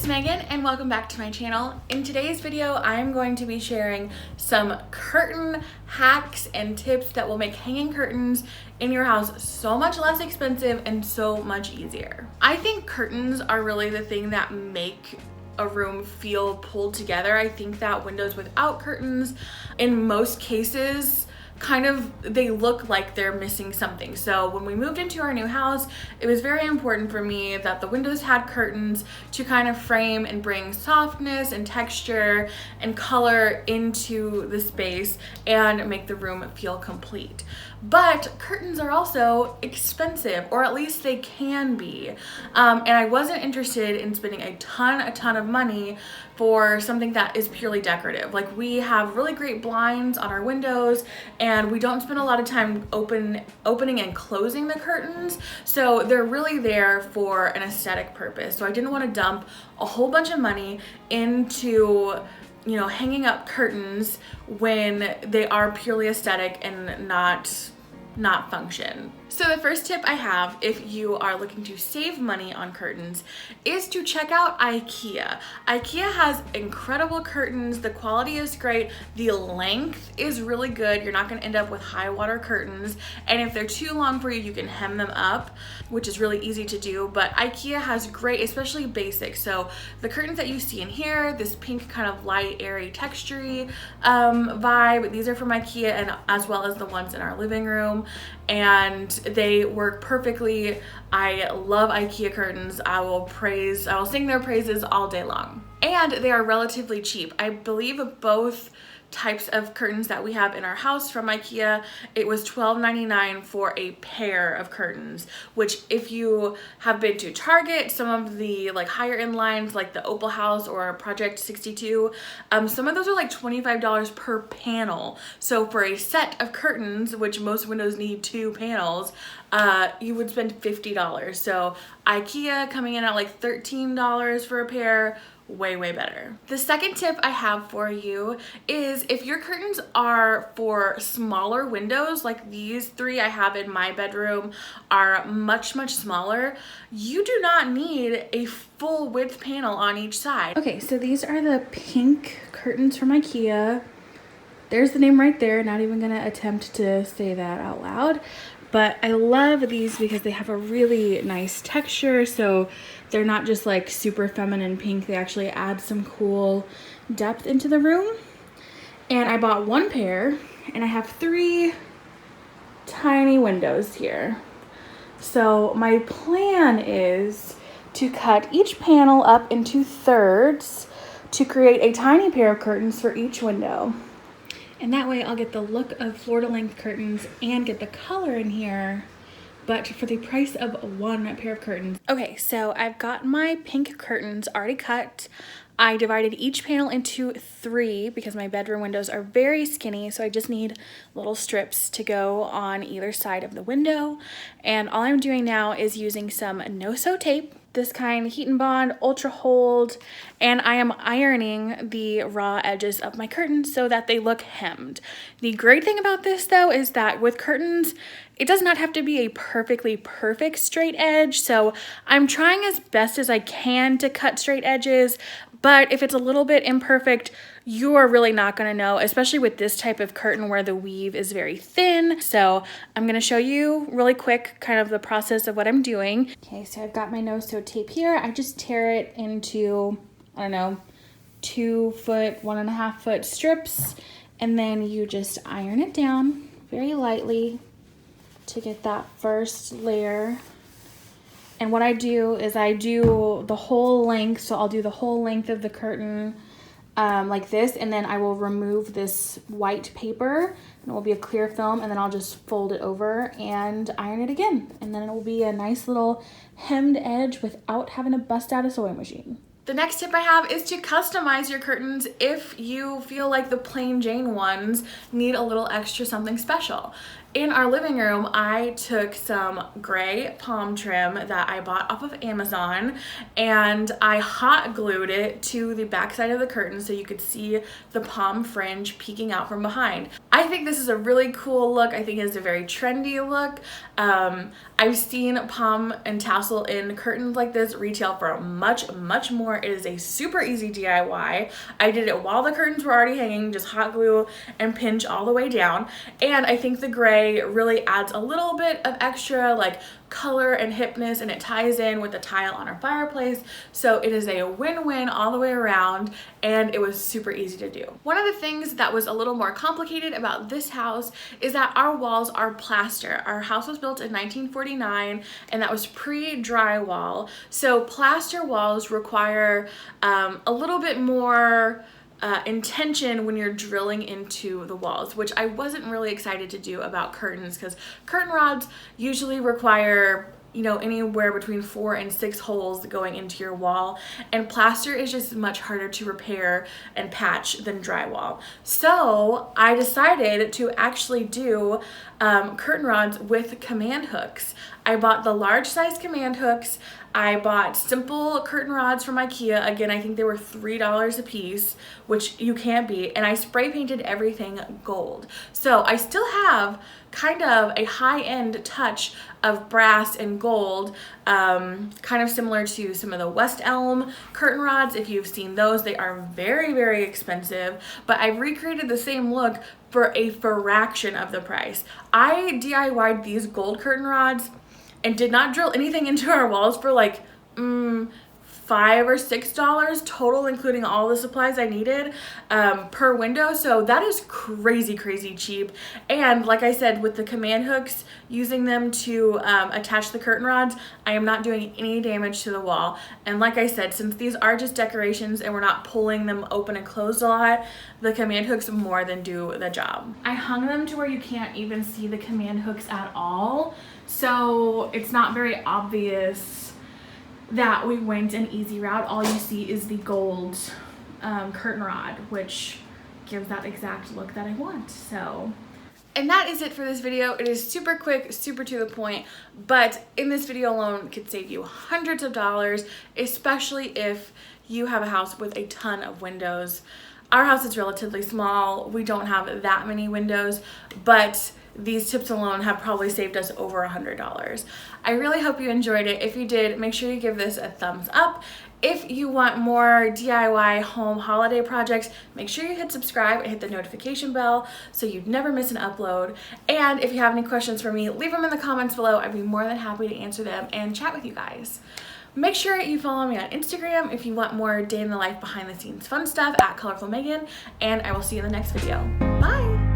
Megan and welcome back to my channel. In today's video, I am going to be sharing some curtain hacks and tips that will make hanging curtains in your house so much less expensive and so much easier. I think curtains are really the thing that make a room feel pulled together. I think that windows without curtains, in most cases, they look like they're missing something. So when we moved into our new house, it was very important for me that the windows had curtains to kind of frame and bring softness and texture and color into the space and make the room feel complete. But curtains are also expensive, or at least they can be. And I wasn't interested in spending a ton of money for something that is purely decorative. Like, we have really great blinds on our windows and we don't spend a lot of time opening and closing the curtains. So they're really there for an aesthetic purpose. So I didn't want to dump a whole bunch of money into hanging up curtains when they are purely aesthetic and not function. So the first tip I have, if you are looking to save money on curtains, is to check out IKEA. IKEA has incredible curtains. The quality is great. The length is really good. You're not going to end up with high water curtains. And if they're too long for you, you can hem them up, which is really easy to do. But IKEA has great, especially basics. So the curtains that you see in here, this pink kind of light, airy, textury vibe, these are from IKEA, and as well as the ones in our living room. And they work perfectly. I love IKEA curtains. I will sing their praises all day long. And they are relatively cheap. I believe both types of curtains that we have in our house from IKEA, it was $12.99 for a pair of curtains, which if you have been to Target, some of the higher end lines like the Opal House or Project 62, some of those are like $25 per panel. So for a set of curtains, which most windows need 2 panels, you would spend $50. So IKEA coming in at like $13 for a pair, way better. The second tip I have for you is, if your curtains are for smaller windows, like these 3 I have in my bedroom are much smaller, you do not need a full width panel on each side. Okay, so these are the pink curtains from IKEA. There's the name right there. Not even gonna attempt to say that out loud. But I love these because they have a really nice texture. So they're not just like super feminine pink. They actually add some cool depth into the room. And I bought 1 pair, and I have 3 tiny windows here. So my plan is to cut each panel up into thirds to create a tiny pair of curtains for each window. And that way I'll get the look of floor-to-length curtains and get the color in here, but for the price of 1 pair of curtains. Okay, so I've got my pink curtains already cut. I divided each panel into 3 because my bedroom windows are very skinny, so I just need little strips to go on either side of the window. And all I'm doing now is using some no-sew tape, this kind, Heat and Bond Ultra Hold, and I am ironing the raw edges of my curtains so that they look hemmed. The great thing about this though is that with curtains, it does not have to be a perfect straight edge. So I'm trying as best as I can to cut straight edges, but if it's a little bit imperfect, you are really not gonna know, especially with this type of curtain where the weave is very thin. So I'm gonna show you really quick kind of the process of what I'm doing. Okay, so I've got my no-sew tape here. I just tear it into, I don't know, 2 foot, 1.5 foot strips, and then you just iron it down very lightly to get that first layer. And what I do is I do the whole length, so I'll do the whole length of the curtain like this, and then I will remove this white paper, and it will be a clear film, and then I'll just fold it over and iron it again. And then it will be a nice little hemmed edge without having to bust out a sewing machine. The next tip I have is to customize your curtains if you feel like the plain Jane ones need a little extra something special. In our living room, I took some gray palm trim that I bought off of Amazon and I hot glued it to the backside of the curtain so you could see the palm fringe peeking out from behind. I think this is a really cool look. I think it's a very trendy look. I've seen palm and tassel in curtains like this retail for much, much more. It is a super easy DIY. I did it while the curtains were already hanging, just hot glue and pinch all the way down. And I think the gray really adds a little bit of extra like color and hipness, and it ties in with the tile on our fireplace. So it is a win-win all the way around, and it was super easy to do. One of the things that was a little more complicated about this house is that our walls are plaster. Our house was built in 1949 and that was pre-drywall. So plaster walls require a little bit more intention when you're drilling into the walls, which I wasn't really excited to do about curtains, because curtain rods usually require, you know, anywhere between 4 and 6 holes going into your wall, and plaster is just much harder to repair and patch than drywall. So I decided to actually do curtain rods with command hooks. I bought the large size command hooks. I bought simple curtain rods from IKEA. Again, I think they were $3 a piece, which you can't beat. And I spray painted everything gold. So I still have kind of a high-end touch of brass and gold, kind of similar to some of the West Elm curtain rods. If you've seen those, they are very, very expensive, but I recreated the same look for a fraction of the price. I DIY'd these gold curtain rods and did not drill anything into our walls for like $5 or $6 total, including all the supplies I needed per window. So that is crazy, crazy cheap. And like I said, with the command hooks, using them to attach the curtain rods, I am not doing any damage to the wall. And like I said, since these are just decorations and we're not pulling them open and closed a lot, the command hooks more than do the job. I hung them to where you can't even see the command hooks at all, so it's not very obvious that we went an easy route. All you see is the gold curtain rod, which gives that exact look that I want. So, and that is it for this video. It is super quick, super to the point, but in this video alone, it could save you hundreds of dollars, especially if you have a house with a ton of windows. Our house is relatively small. We don't have that many windows, but these tips alone have probably saved us over $100. I really hope you enjoyed it. If you did, make sure you give this a thumbs up. If you want more DIY home holiday projects, make sure you hit subscribe and hit the notification bell so you'd never miss an upload. And if you have any questions for me, leave them in the comments below. I'd be more than happy to answer them and chat with you guys. Make sure you follow me on Instagram if you want more day in the life behind the scenes fun stuff at Colorful Megan, and I will see you in the next video. Bye!